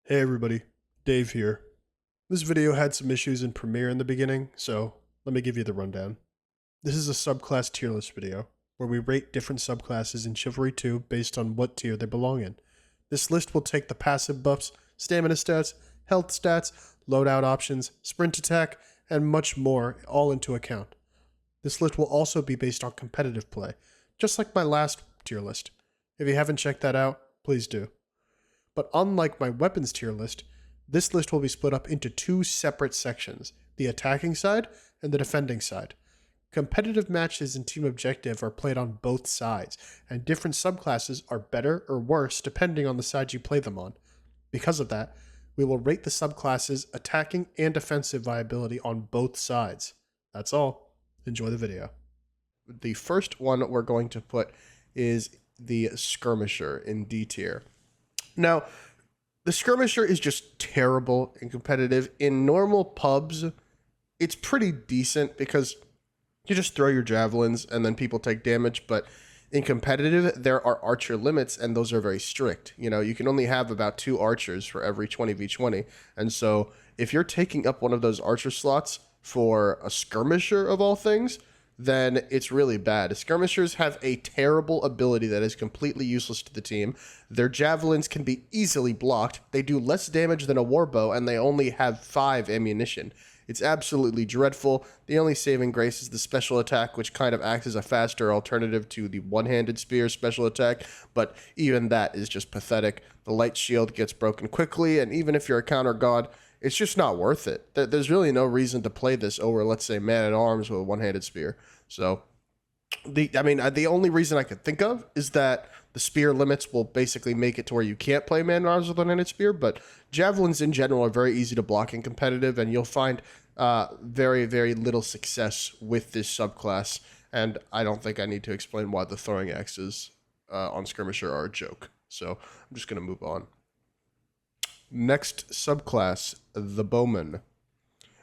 Hey everybody, Dave here. This video had some issues in Premiere in the beginning, so let me give you the rundown. This is a subclass tier list video, where we rate different subclasses in Chivalry 2 based on what tier they belong in. This list will take the passive buffs, stamina stats, health stats, loadout options, sprint attack, and much more all into account. This list will also be based on competitive play, just like my last tier list. If you haven't checked that out, please do. But unlike my weapons tier list, this list will be split up into two separate sections, the attacking side and the defending side. Competitive matches in Team Objective are played on both sides, and different subclasses are better or worse depending on the side you play them on. Because of that, we will rate the subclasses' attacking and defensive viability on both sides. That's all. Enjoy the video. The first one we're going to put is the Skirmisher in D tier. Now, the Skirmisher is just terrible and competitive. In normal pubs, it's pretty decent because you just throw your javelins and then people take damage, but in competitive, there are archer limits, and those are very strict. You know, you can only have about 2 archers for every 20v20, and so if you're taking up one of those archer slots for a Skirmisher of all things, then it's really bad. Skirmishers have a terrible ability that is completely useless to the team. Their javelins can be easily blocked. They do less damage than a warbow, and they only have 5 ammunition. It's absolutely dreadful. The only saving grace is the special attack, which kind of acts as a faster alternative to the one-handed spear special attack, but even that is just pathetic. The light shield gets broken quickly, and even if you're a counter god, it's just not worth it. There's really no reason to play this over, let's say, man-at-arms with a one-handed spear. So, the only reason I could think of is that the spear limits will basically make it to where you can't play man-at-arms with a one-handed spear, but javelins in general are very easy to block in competitive, and you'll find very, very little success with this subclass, and I don't think I need to explain why the throwing axes on Skirmisher are a joke. So, I'm just going to move on. Next subclass, the Bowman.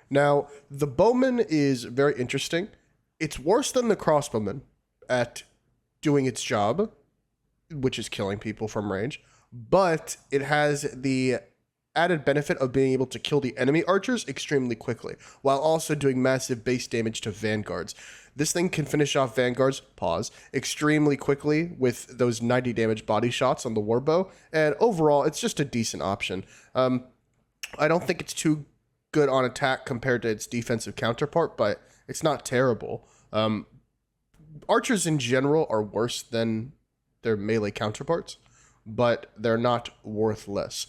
Now, the Bowman is very interesting. It's worse than the Crossbowman at doing its job, which is killing people from range, but it has the added benefit of being able to kill the enemy archers extremely quickly, while also doing massive base damage to vanguards. This thing can finish off vanguards, extremely quickly with those 90 damage body shots on the warbow, and overall, it's just a decent option. I don't think it's too good on attack compared to its defensive counterpart, but it's not terrible. Archers in general are worse than their melee counterparts, but they're not worthless.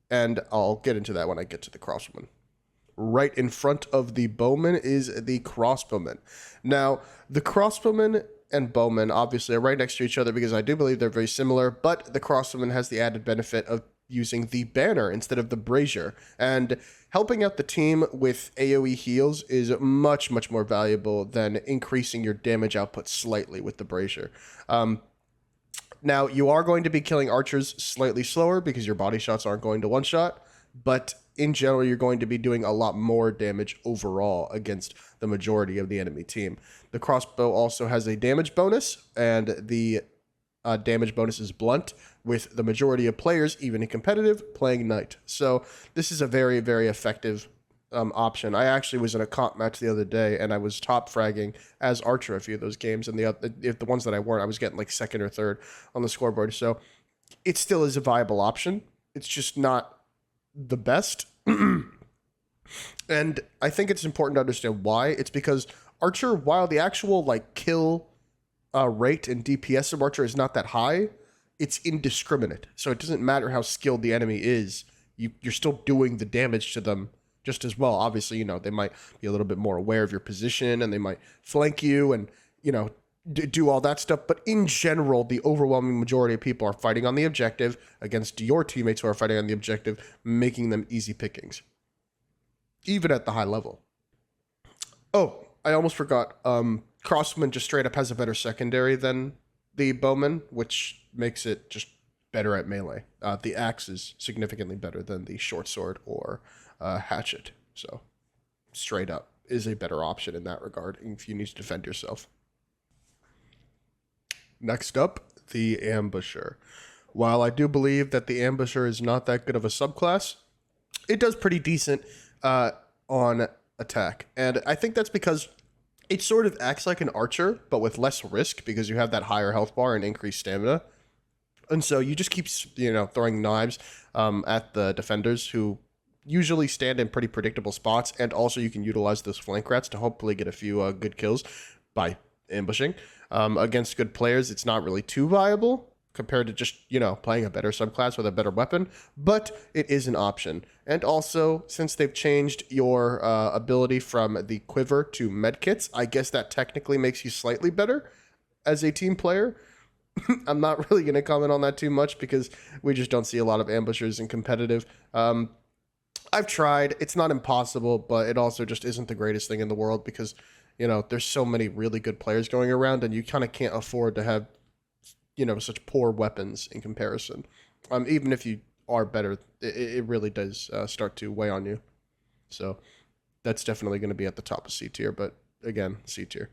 And I'll get into that when I get to the Crossbowman. Right in front of the Bowman is the Crossbowman. Now, the Crossbowman and Bowman obviously are right next to each other because I do believe they're very similar, but the Crossbowman has the added benefit of using the banner instead of the brazier, and helping out the team with AoE heals is much, much more valuable than increasing your damage output slightly with the brazier. Now, you are going to be killing archers slightly slower because your body shots aren't going to one-shot, but in general, you're going to be doing a lot more damage overall against the majority of the enemy team. The crossbow also has a damage bonus, and the damage bonus is blunt, with the majority of players, even in competitive, playing knight. So this is a very, very effective option. I actually was in a comp match the other day, and I was top fragging as archer a few of those games, and the ones that I weren't, I was getting like second or third on the scoreboard. So it still is a viable option. It's just not the best. And I think it's important to understand why. It's because archer, while the actual like kill rate and DPS of archer is not that high, it's indiscriminate. So it doesn't matter how skilled the enemy is. You're still doing the damage to them just as well. Obviously, you know, they might be a little bit more aware of your position, and they might flank you and, you know, do all that stuff. But in general, the overwhelming majority of people are fighting on the objective against your teammates who are fighting on the objective, making them easy pickings, even at the high level. Oh, I almost forgot. Crossman just straight up has a better secondary than the Bowman, which makes it just better at melee. The axe is significantly better than the short sword or hatchet. So straight up is a better option in that regard if you need to defend yourself. Next up, the Ambusher. While I do believe that the Ambusher is not that good of a subclass, it does pretty decent on attack. And I think that's because it sort of acts like an archer, but with less risk because you have that higher health bar and increased stamina. And so you just keep, throwing knives at the defenders who usually stand in pretty predictable spots. And also you can utilize those flank rats to hopefully get a few good kills by ambushing. Against good players, it's not really too viable compared to just, playing a better subclass with a better weapon, but it is an option. And also, since they've changed your ability from the quiver to medkits, I guess that technically makes you slightly better as a team player. I'm not really going to comment on that too much because we just don't see a lot of ambushers in competitive. I've tried. It's not impossible, but it also just isn't the greatest thing in the world because, there's so many really good players going around and you kind of can't afford to have such poor weapons in comparison. Even if you are better, it really does start to weigh on you. So that's definitely going to be at the top of C tier, but again, C tier.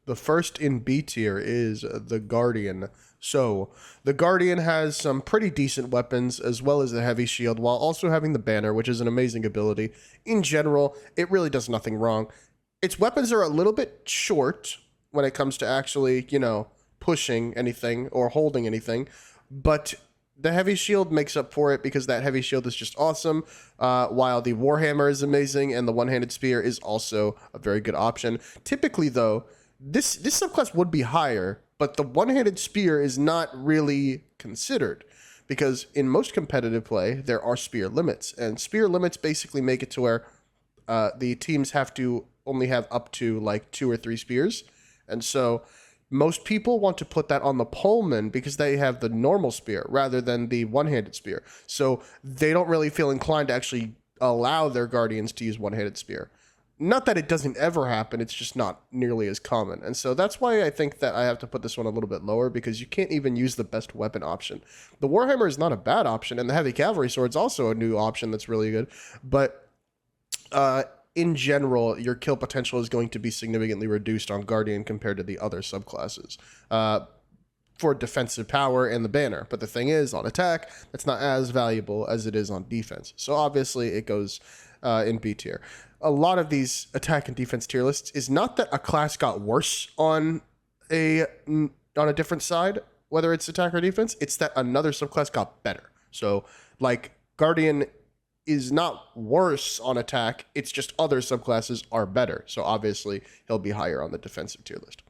The first in B tier is the Guardian. So the Guardian has some pretty decent weapons as well as the heavy shield while also having the banner, which is an amazing ability. In general, it really does nothing wrong. Its weapons are a little bit short when it comes to actually, pushing anything or holding anything, but the heavy shield makes up for it because that heavy shield is just awesome, while the Warhammer is amazing and the one-handed spear is also a very good option. Typically, though, this subclass would be higher, but the one-handed spear is not really considered because in most competitive play, there are spear limits, and spear limits basically make it to where the teams have to only have up to like 2 or 3 spears, and so most people want to put that on the poleman because they have the normal spear rather than the one-handed spear. So they don't really feel inclined to actually allow their guardians to use one-handed spear. Not that it doesn't ever happen, it's just not nearly as common. And so that's why I think that I have to put this one a little bit lower because you can't even use the best weapon option. The Warhammer is not a bad option, and the Heavy Cavalry Sword is also a new option that's really good. But in general, your kill potential is going to be significantly reduced on Guardian compared to the other subclasses for defensive power and the banner. But the thing is, on attack, that's not as valuable as it is on defense. So obviously, it goes in B tier. A lot of these attack and defense tier lists is not that a class got worse on a different side, whether it's attack or defense. It's that another subclass got better. So, like, Guardian is not worse on attack, it's just other subclasses are better. So obviously, he'll be higher on the defensive tier list.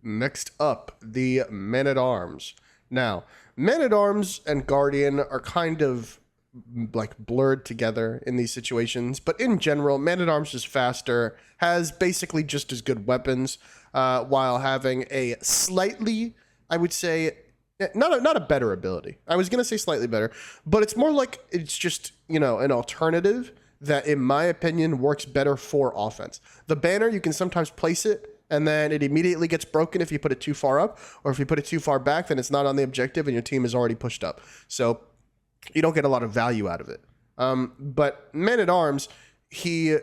Next up, the Men-at-Arms. Now, Men-at-Arms and Guardian are kind of like blurred together in these situations, but in general, Man-at-Arms is faster, has basically just as good weapons, while having a slightly, I would say, not a better ability. I was going to say slightly better, but it's more like it's just, an alternative that, in my opinion, works better for offense. The banner, you can sometimes place it, and then it immediately gets broken if you put it too far up, or if you put it too far back, then it's not on the objective and your team is already pushed up. So you don't get a lot of value out of it. But Man-at-Arms, he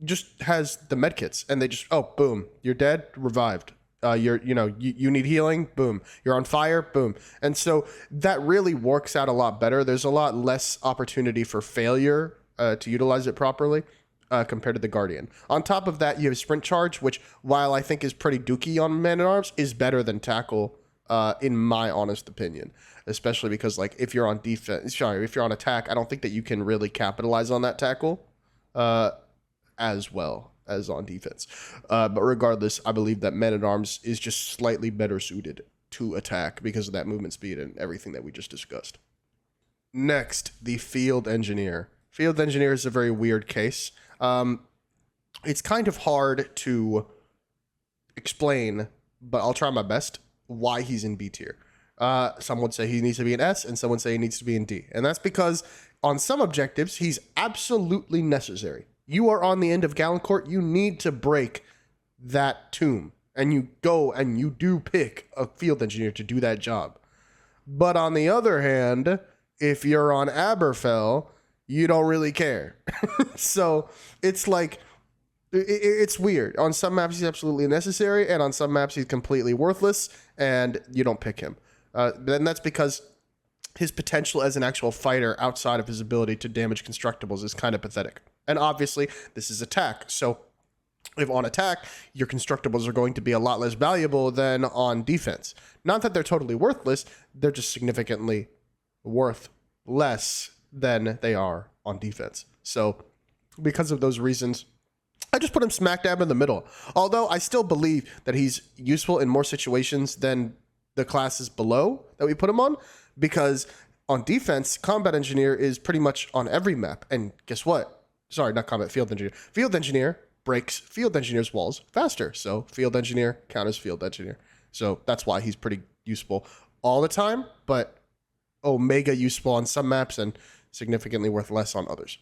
just has the medkits, and they just, boom, you're dead, revived. You need healing, boom. You're on fire, boom. And so that really works out a lot better. There's a lot less opportunity for failure to utilize it properly compared to the Guardian. On top of that, you have Sprint Charge, which, while I think is pretty dookie on Man-at-Arms, is better than Tackle, in my honest opinion. Especially because, like, if you're on attack, I don't think that you can really capitalize on that tackle as well as on defense. But regardless, I believe that Man-at-Arms is just slightly better suited to attack because of that movement speed and everything that we just discussed. Next, the Field Engineer. Field Engineer is a very weird case. It's kind of hard to explain, but I'll try my best, why he's in B tier. Some would say he needs to be in S, and some would say he needs to be in D. And that's because on some objectives, he's absolutely necessary. You are on the end of Galencourt, you need to break that tomb. And you go and you do pick a Field Engineer to do that job. But on the other hand, if you're on Aberfell, you don't really care. So it's like, it's weird. On some maps, he's absolutely necessary, and on some maps, he's completely worthless, and you don't pick him. Then that's because his potential as an actual fighter outside of his ability to damage constructibles is kind of pathetic. And obviously, this is attack. So if on attack, your constructibles are going to be a lot less valuable than on defense. Not that they're totally worthless, they're just significantly worth less than they are on defense. So because of those reasons, I just put him smack dab in the middle. Although I still believe that he's useful in more situations than the classes below that we put him on, because on defense, Combat Engineer is pretty much on every map. And guess what? Sorry, not Combat, Field Engineer. Field Engineer breaks Field Engineer's walls faster. So Field Engineer counters Field Engineer. So that's why he's pretty useful all the time, but Omega useful on some maps and significantly worth less on others.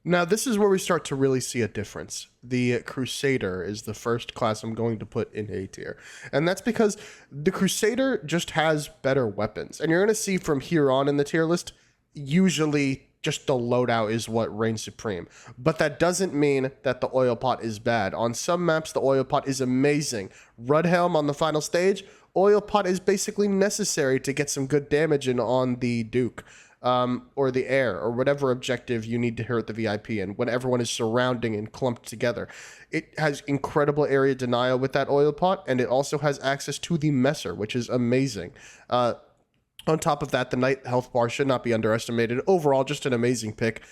Now, this is where we start to really see a difference. The Crusader is the first class I'm going to put in A tier. And that's because the Crusader just has better weapons. And you're going to see from here on in the tier list, usually just the loadout is what reigns supreme. But that doesn't mean that the oil pot is bad. On some maps, the oil pot is amazing. Rudhelm on the final stage, oil pot is basically necessary to get some good damage in on the Duke. Or the air, or whatever objective you need to hit the VIP in, when everyone is surrounding and clumped together. It has incredible area denial with that oil pot, and it also has access to the Messer, which is amazing. On top of that, the Knight health bar should not be underestimated. Overall, just an amazing pick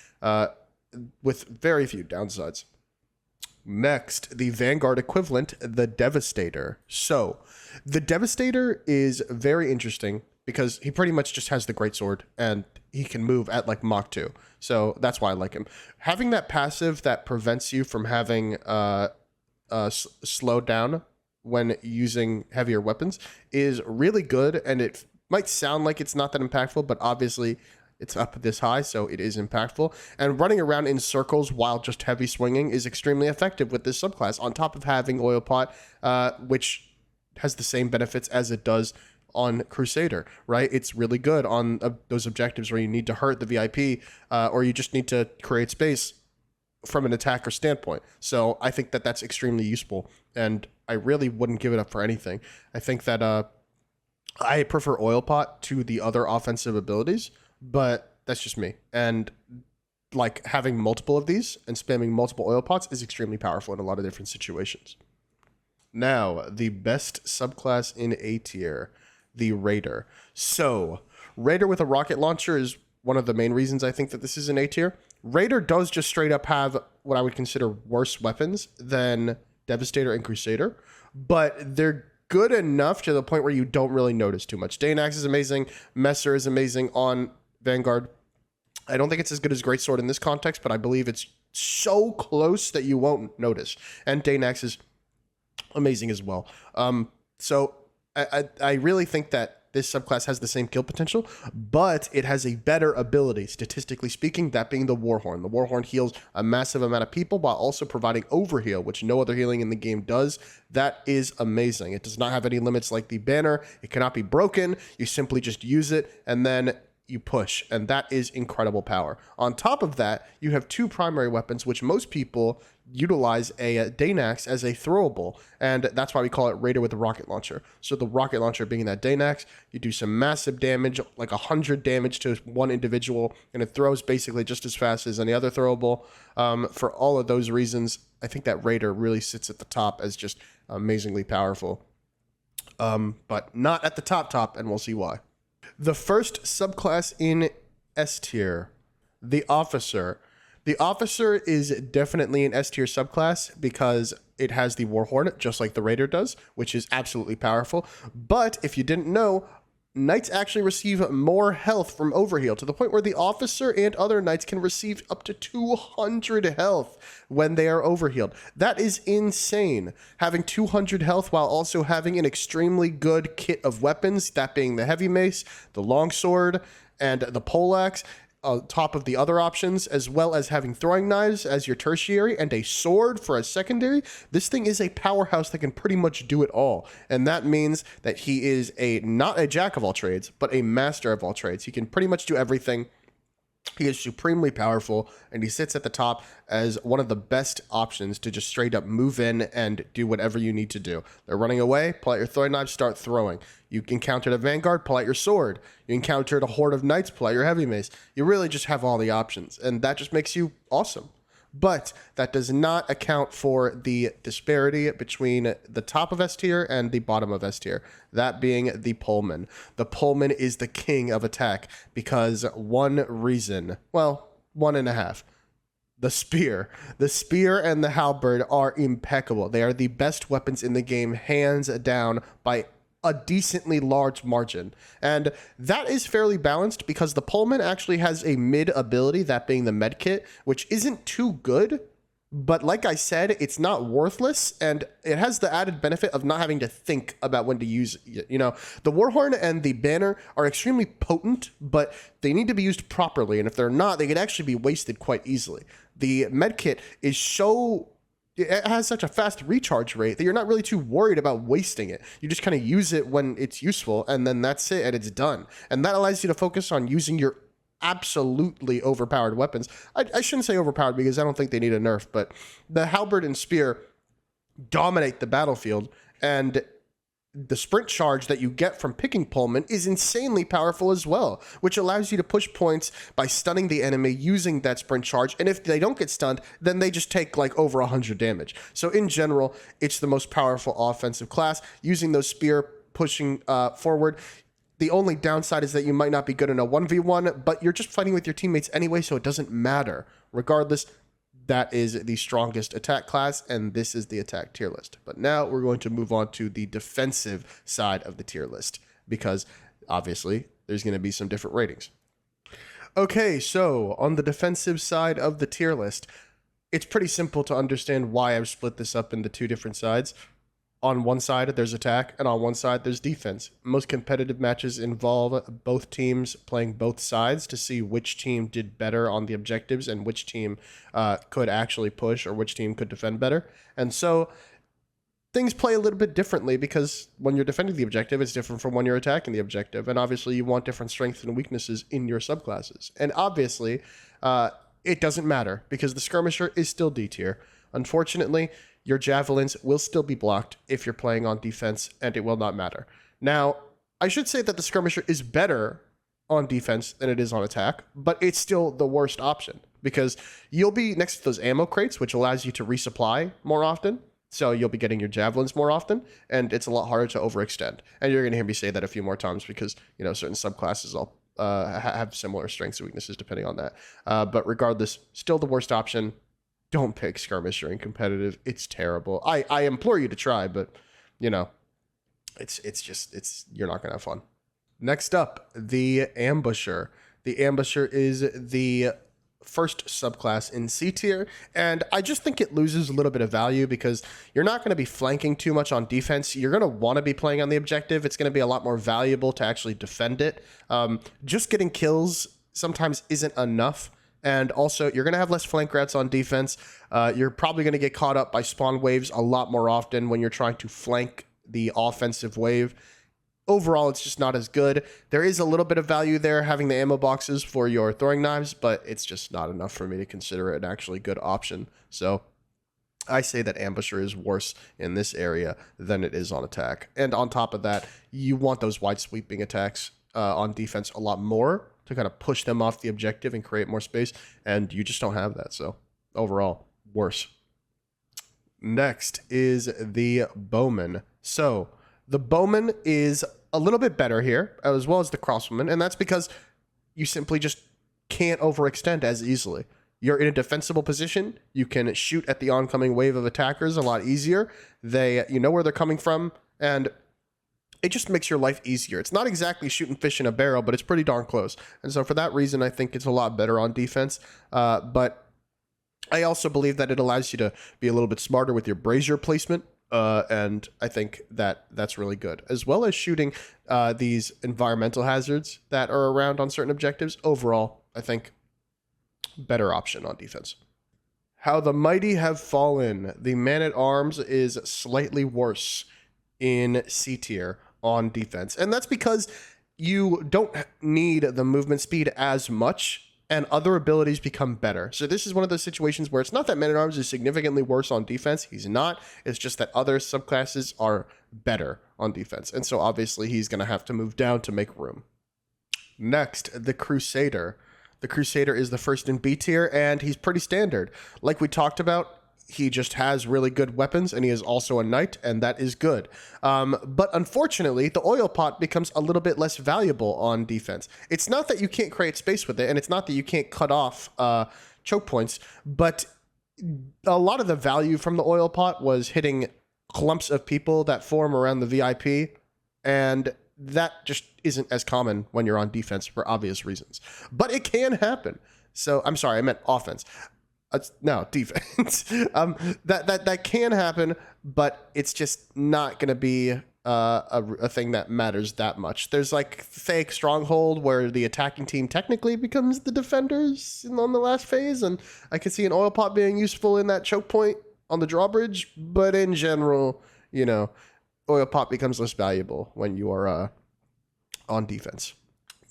with very few downsides. Next, the Vanguard equivalent, the Devastator. So, the Devastator is very interesting because he pretty much just has the greatsword and he can move at like Mach 2. So that's why I like him. Having that passive that prevents you from having slowed down when using heavier weapons is really good, and it might sound like it's not that impactful, but obviously it's up this high, so it is impactful. And running around in circles while just heavy swinging is extremely effective with this subclass, on top of having Oil Pot, which has the same benefits as it does on Crusader, right? It's really good on those objectives where you need to hurt the VIP or you just need to create space from an attacker standpoint. So I think that that's extremely useful, and I really wouldn't give it up for anything. I think that I prefer Oil Pot to the other offensive abilities, but that's just me. And like having multiple of these and spamming multiple oil pots is extremely powerful in a lot of different situations. Now, the best subclass in A tier, the Raider. So, Raider with a rocket launcher is one of the main reasons I think that this is an A tier. Raider does just straight up have what I would consider worse weapons than Devastator and Crusader, but they're good enough to the point where you don't really notice too much. Danax is amazing. Messer is amazing on Vanguard. I don't think it's as good as Greatsword in this context, but I believe it's so close that you won't notice. And Danax is amazing as well. So I really think that this subclass has the same kill potential, but it has a better ability, statistically speaking, that being the Warhorn. The Warhorn heals a massive amount of people while also providing overheal, which no other healing in the game does. That is amazing. It does not have any limits like the banner. It cannot be broken. You simply just use it, and then you push, and that is incredible power. On top of that, you have two primary weapons, which most people utilize a Danax as a throwable, and that's why we call it Raider with a rocket launcher. So the rocket launcher being that Danax, you do some massive damage, like 100 damage to one individual, and it throws basically just as fast as any other throwable. For all of those reasons, I think that Raider really sits at the top as just amazingly powerful. But not at the top, and we'll see why. The first subclass in S tier, the Officer. The Officer is definitely an S tier subclass because it has the Warhorn, just like the Raider does, which is absolutely powerful. But if you didn't know, Knights actually receive more health from overheal, to the point where the Officer and other Knights can receive up to 200 health when they are overhealed. That is insane. Having 200 health while also having an extremely good kit of weapons, that being the Heavy Mace, the Longsword, and the Poleaxe, on top of the other options, as well as having throwing knives as your tertiary and a sword for a secondary. This thing is a powerhouse that can pretty much do it all. And that means that he is not a jack of all trades, but a master of all trades. He can pretty much do everything. He is supremely powerful, and he sits at the top as one of the best options to just straight up move in and do whatever you need to do. They're running away, pull out your throwing knives, start throwing. You encountered a vanguard, pull out your sword. You encountered a horde of knights, pull out your heavy mace. You really just have all the options, and that just makes you awesome. But that does not account for the disparity between the top of S tier and the bottom of S tier, that being the Pullman. The Pullman is the king of attack because one reason, well, one and a half. The spear. The spear and the halberd are impeccable. They are the best weapons in the game, hands down, by a decently large margin. And that is fairly balanced because the Pullman actually has a mid ability, that being the med kit, which isn't too good, but like I said, it's not worthless, and it has the added benefit of not having to think about when to use it. You know, the Warhorn and the Banner are extremely potent, but they need to be used properly, and if they're not, they could actually be wasted quite easily. The med kit is it has such a fast recharge rate that you're not really too worried about wasting it. You just kind of use it when it's useful, and then that's it, and it's done. And that allows you to focus on using your absolutely overpowered weapons. I shouldn't say overpowered because I don't think they need a nerf, but the halberd and spear dominate the battlefield, and the sprint charge that you get from picking Pullman is insanely powerful as well, which allows you to push points by stunning the enemy using that sprint charge. And if they don't get stunned, then they just take like over 100 damage. So in general, it's the most powerful offensive class. Using those spear pushing forward, the only downside is that you might not be good in a 1v1, but you're just fighting with your teammates anyway, so it doesn't matter. Regardless, that is the strongest attack class, and this is the attack tier list. But now we're going to move on to the defensive side of the tier list, because obviously there's going to be some different ratings. Okay, so on the defensive side of the tier list, it's pretty simple to understand why I've split this up into two different sides. On one side, there's attack, and on one side, there's defense. Most competitive matches involve both teams playing both sides to see which team did better on the objectives and which team could actually push or which team could defend better. And so things play a little bit differently because when you're defending the objective, it's different from when you're attacking the objective. And obviously, you want different strengths and weaknesses in your subclasses. And obviously, it doesn't matter because the skirmisher is still D tier. Unfortunately, your javelins will still be blocked if you're playing on defense, and it will not matter. Now, I should say that the skirmisher is better on defense than it is on attack, but it's still the worst option because you'll be next to those ammo crates, which allows you to resupply more often. So you'll be getting your javelins more often, and it's a lot harder to overextend. And you're going to hear me say that a few more times because, you know, certain subclasses all have similar strengths and weaknesses depending on that. But regardless, still the worst option. Don't pick skirmisher in competitive. It's terrible. I implore you to try, but you know, it's you're not gonna have fun. Next up, the ambusher. The ambusher is the first subclass in C tier, and I just think it loses a little bit of value because you're not going to be flanking too much on defense. You're going to want to be playing on the objective. It's going to be a lot more valuable to actually defend it. Just getting kills sometimes isn't enough. And also, you're going to have less flank routes on defense. You're probably going to get caught up by spawn waves a lot more often when you're trying to flank the offensive wave. Overall, it's just not as good. There is a little bit of value there having the ammo boxes for your throwing knives, but it's just not enough for me to consider it an actually good option. So I say that ambusher is worse in this area than it is on attack. And on top of that, you want those wide sweeping attacks on defense a lot more to kind of push them off the objective and create more space, and you just don't have that. So overall, worse. Next is the bowman. So the bowman is a little bit better here, as well as the crossbowman, and that's because you simply just can't overextend as easily. You're in a defensible position. You can shoot at the oncoming wave of attackers a lot easier. You know where they're coming from, and it just makes your life easier. It's not exactly shooting fish in a barrel, but it's pretty darn close. And so for that reason, I think it's a lot better on defense. But I also believe that it allows you to be a little bit smarter with your brazier placement. And I think that that's really good. As well as shooting these environmental hazards that are around on certain objectives. Overall, I think better option on defense. How the mighty have fallen. The man-at-arms is slightly worse in C tier on defense. And that's because you don't need the movement speed as much and other abilities become better. So this is one of those situations where it's not that Man-at-Arms is significantly worse on defense. He's not. It's just that other subclasses are better on defense. And so obviously he's going to have to move down to make room. Next, the Crusader. The Crusader is the first in B tier, and he's pretty standard. Like we talked about, he just has really good weapons, and he is also a knight, and that is good. But unfortunately, the oil pot becomes a little bit less valuable on defense. It's not that you can't create space with it, and it's not that you can't cut off choke points, but a lot of the value from the oil pot was hitting clumps of people that form around the VIP, and that just isn't as common when you're on defense for obvious reasons. But it can happen. So, I'm sorry, I meant offense. No, defense. That can happen, but it's just not going to be a thing that matters that much. There's like fake stronghold where the attacking team technically becomes the defenders on the last phase, and I can see an oil pot being useful in that choke point on the drawbridge, but in general, you know, oil pot becomes less valuable when you are on defense.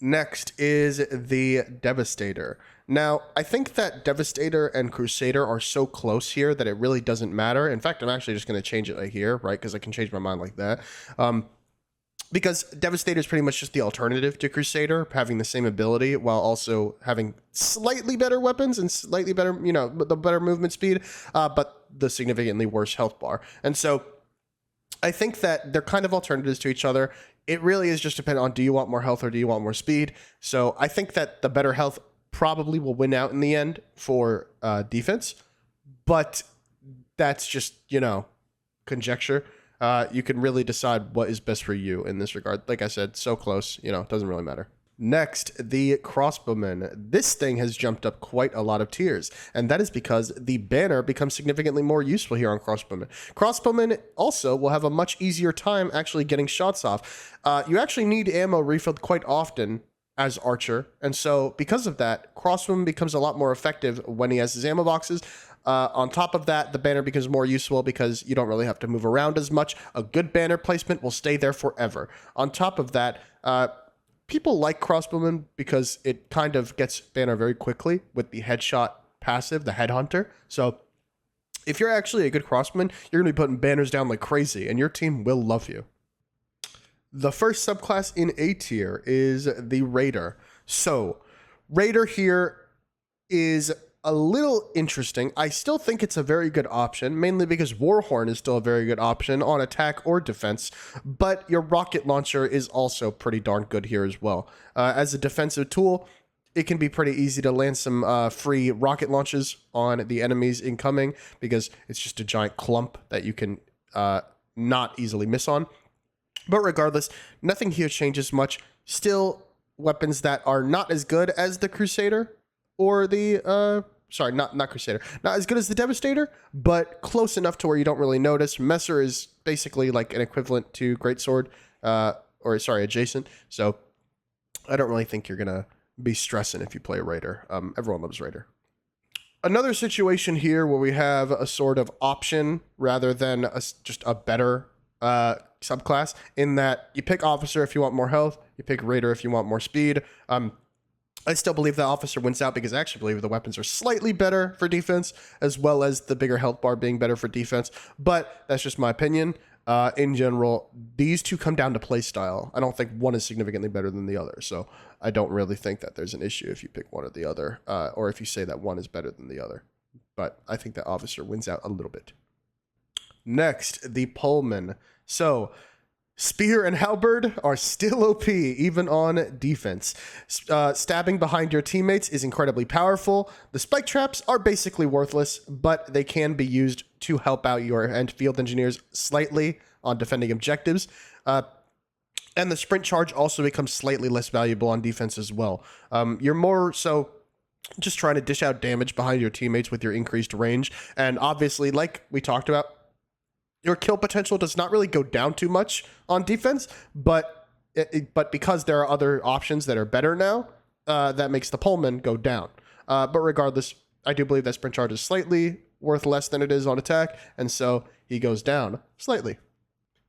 Next is the Devastator. Now, I think that Devastator and Crusader are so close here that it really doesn't matter. In fact, I'm actually just going to change it right here, right? Because I can change my mind like that. Because Devastator is pretty much just the alternative to Crusader, having the same ability while also having slightly better weapons and slightly better, you know, the better movement speed, but the significantly worse health bar. And so I think that they're kind of alternatives to each other. It really is just dependent on, do you want more health or do you want more speed? So I think that the better health probably will win out in the end for defense, but that's just, you know, conjecture. You can really decide what is best for you in this regard. Like I said, so close, you know, it doesn't really matter. Next, the Crossbowman. This thing has jumped up quite a lot of tiers, and that is because the banner becomes significantly more useful here on Crossbowman. Crossbowman also will have a much easier time actually getting shots off. You actually need ammo refilled quite often as Archer, and so because of that, Crossbowman becomes a lot more effective when he has his ammo boxes. On top of that, the banner becomes more useful because you don't really have to move around as much. A good banner placement will stay there forever. On top of that, people like Crossbowman because it kind of gets banner very quickly with the headshot passive, the Headhunter. So if you're actually a good Crossbowman, you're going to be putting banners down like crazy, and your team will love you. The first subclass in A tier is the Raider. So Raider here is a little interesting. I still think it's a very good option, mainly because Warhorn is still a very good option on attack or defense, but your rocket launcher is also pretty darn good here as well. As a defensive tool, it can be pretty easy to land some free rocket launches on the enemies incoming because it's just a giant clump that you can not easily miss on. But regardless, nothing here changes much. Still, weapons that are not as good as the Crusader or the sorry, not Crusader. Not as good as the Devastator, but close enough to where you don't really notice. Messer is basically like an equivalent to Greatsword, or sorry, adjacent. So I don't really think you're going to be stressing if you play a Raider. Everyone loves Raider. Another situation here where we have a sort of option rather than just a better subclass, in that you pick Officer if you want more health, you pick Raider if you want more speed. I still believe the Officer wins out because I actually believe the weapons are slightly better for defense, as well as the bigger health bar being better for defense. But that's just my opinion. In general, these two come down to play style. I don't think one is significantly better than the other. So I don't really think that there's an issue if you pick one or the other, or if you say that one is better than the other. But I think that Officer wins out a little bit. Next, the Pullman. So Spear and Halberd are still OP, even on defense. Stabbing behind your teammates is incredibly powerful. The spike traps are basically worthless, but they can be used to help out your field engineers slightly on defending objectives. And the sprint charge also becomes slightly less valuable on defense as well. You're more so just trying to dish out damage behind your teammates with your increased range. And obviously, like we talked about, your kill potential does not really go down too much on defense, but because there are other options that are better now, that makes the Pullman go down. But regardless, I do believe that sprint charge is slightly worth less than it is on attack, and so he goes down slightly.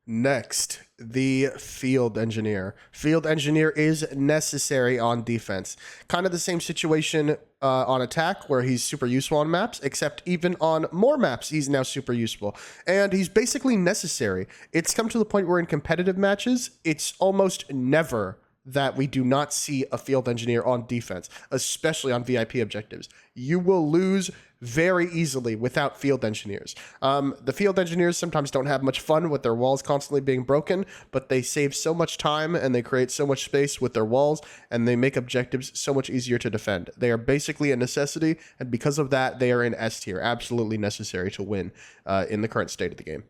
Next, the field engineer. Field engineer is necessary on defense. Kind of the same situation on attack, where he's super useful on maps, except even on more maps, he's now super useful. And he's basically necessary. It's come to the point where in competitive matches, it's almost never that we do not see a field engineer on defense, especially on VIP objectives. You will lose very easily without field engineers. The field engineers sometimes don't have much fun with their walls constantly being broken, but they save so much time and they create so much space with their walls, and they make objectives so much easier to defend. They are basically a necessity, and because of that, they are in S tier, absolutely necessary to win in the current state of the game.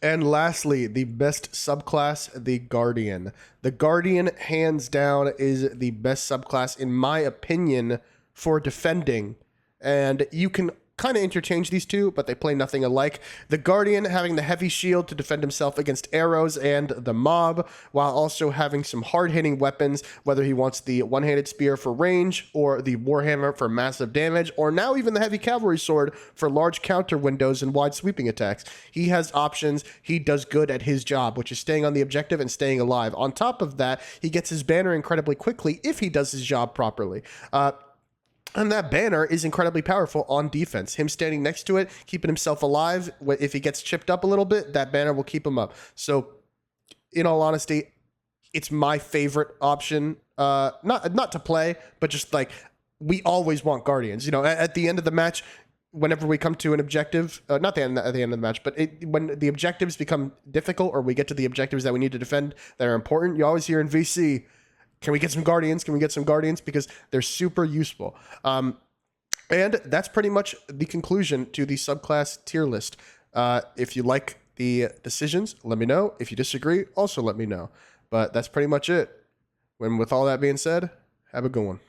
And lastly, the best subclass, the Guardian. The Guardian, hands down, is the best subclass, in my opinion, for defending. And you can kind of interchange these two, but they play nothing alike. The Guardian having the heavy shield to defend himself against arrows and the mob, while also having some hard-hitting weapons, whether he wants the one-handed spear for range, or the warhammer for massive damage, or now even the heavy cavalry sword for large counter windows and wide sweeping attacks. He has options. He does good at his job, which is staying on the objective and staying alive. On top of that, he gets his banner incredibly quickly if he does his job properly. And that banner is incredibly powerful on defense. Him standing next to it, keeping himself alive. If he gets chipped up a little bit, that banner will keep him up. So, in all honesty, it's my favorite option. Not to play, but just like, we always want Guardians. You know, at the end of the match, whenever we come to an objective, not at the end of the match, but when the objectives become difficult, or we get to the objectives that we need to defend that are important, you always hear in VC, can we get some Guardians? Can we get some Guardians? Because they're super useful. And that's pretty much the conclusion to the subclass tier list. If you like the decisions, let me know. If you disagree, also let me know. But that's pretty much it. With all that being said, have a good one.